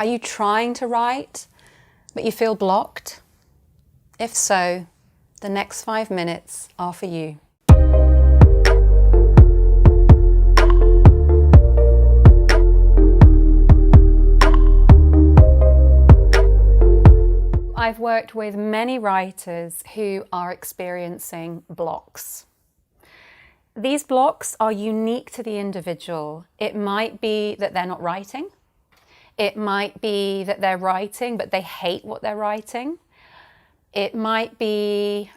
Are you trying to write, but you feel blocked? If so, the next 5 minutes are for you. I've worked with many writers who are experiencing blocks. These blocks are unique to the individual. It might be that they're not writing. It might be that they're writing, but they hate what they're writing. It might be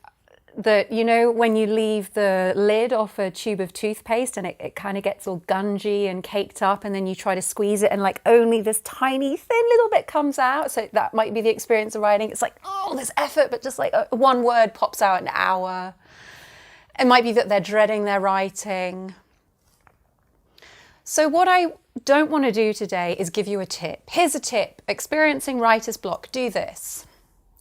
that, you know, when you leave the lid off a tube of toothpaste and it kind of gets all gungy and caked up, and then you try to squeeze it and like only this tiny thin little bit comes out. So that might be the experience of writing. It's like, oh, there's effort, but just like one word pops out an hour. It might be that they're dreading their writing. So what I don't want to do today is give you a tip. Here's a tip. Experiencing writer's block, do this.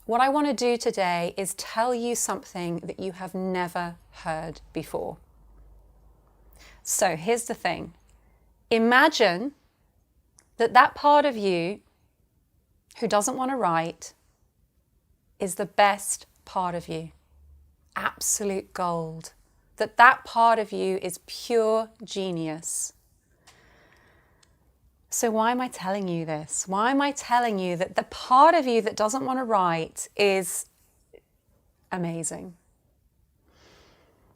What I want to do today is tell you something that you have never heard before. So here's the thing. Imagine that that part of you who doesn't want to write is the best part of you. Absolute gold. That part of you is pure genius. So why am I telling you this? Why am I telling you that the part of you that doesn't want to write is amazing?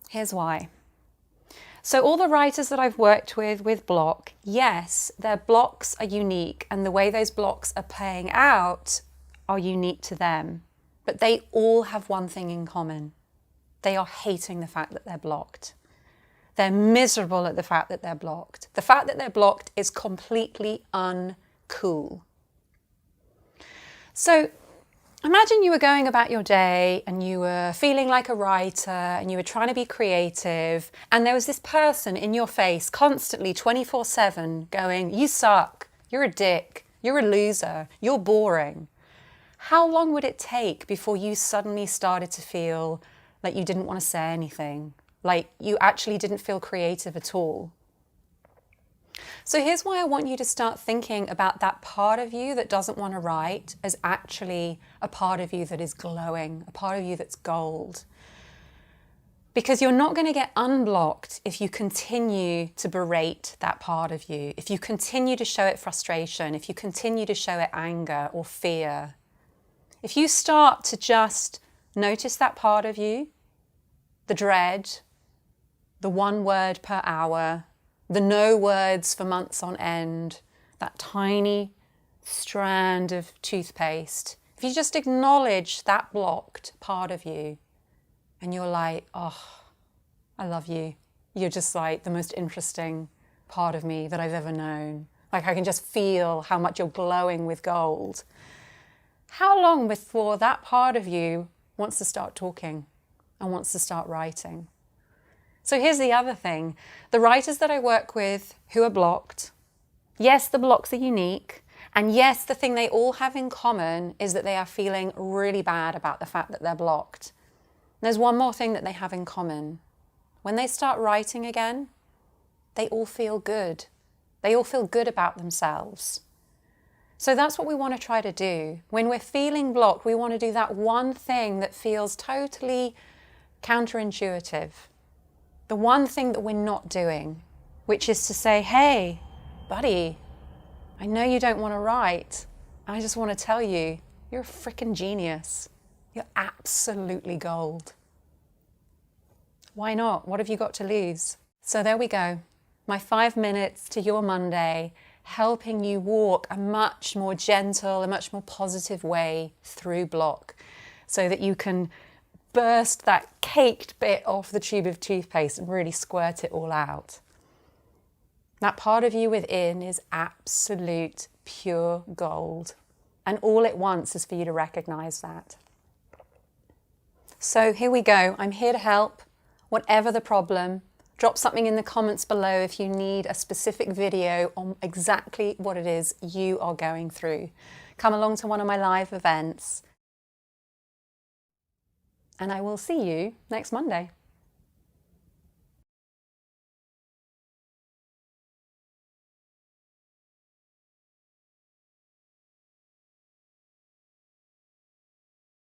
Here's why. So all the writers that I've worked with block, yes, their blocks are unique and the way those blocks are playing out are unique to them. But they all have one thing in common. They are hating the fact that they're blocked. They're miserable at the fact that they're blocked. The fact that they're blocked is completely uncool. So imagine you were going about your day and you were feeling like a writer and you were trying to be creative, and there was this person in your face constantly 24/7 going, you suck, you're a dick, you're a loser, you're boring. How long would it take before you suddenly started to feel like you didn't want to say anything? Like you actually didn't feel creative at all. So here's why I want you to start thinking about that part of you that doesn't want to write as actually a part of you that is glowing, a part of you that's gold. Because you're not going to get unblocked if you continue to berate that part of you, if you continue to show it frustration, if you continue to show it anger or fear. If you start to just notice that part of you, the dread, the one word per hour, the no words for months on end, that tiny strand of toothpaste. If you just acknowledge that blocked part of you and you're like, oh, I love you. You're just like the most interesting part of me that I've ever known. Like I can just feel how much you're glowing with gold. How long before that part of you wants to start talking and wants to start writing? So here's the other thing. The writers that I work with who are blocked, yes, the blocks are unique. And yes, the thing they all have in common is that they are feeling really bad about the fact that they're blocked. There's one more thing that they have in common. When they start writing again, they all feel good. They all feel good about themselves. So that's what we want to try to do. When we're feeling blocked, we want to do that one thing that feels totally counterintuitive. The one thing that we're not doing, which is to say, hey, buddy, I know you don't want to write. I just want to tell you, you're a freaking genius. You're absolutely gold. Why not? What have you got to lose? So there we go. My 5 minutes to your Monday, helping you walk a much more gentle, a much more positive way through block so that you can burst that caked bit off the tube of toothpaste and really squirt it all out. That part of you within is absolute pure gold. And all it wants is for you to recognize that. So here we go. I'm here to help. Whatever the problem, drop something in the comments below if you need a specific video on exactly what it is you are going through. Come along to one of my live events. And I will see you next Monday.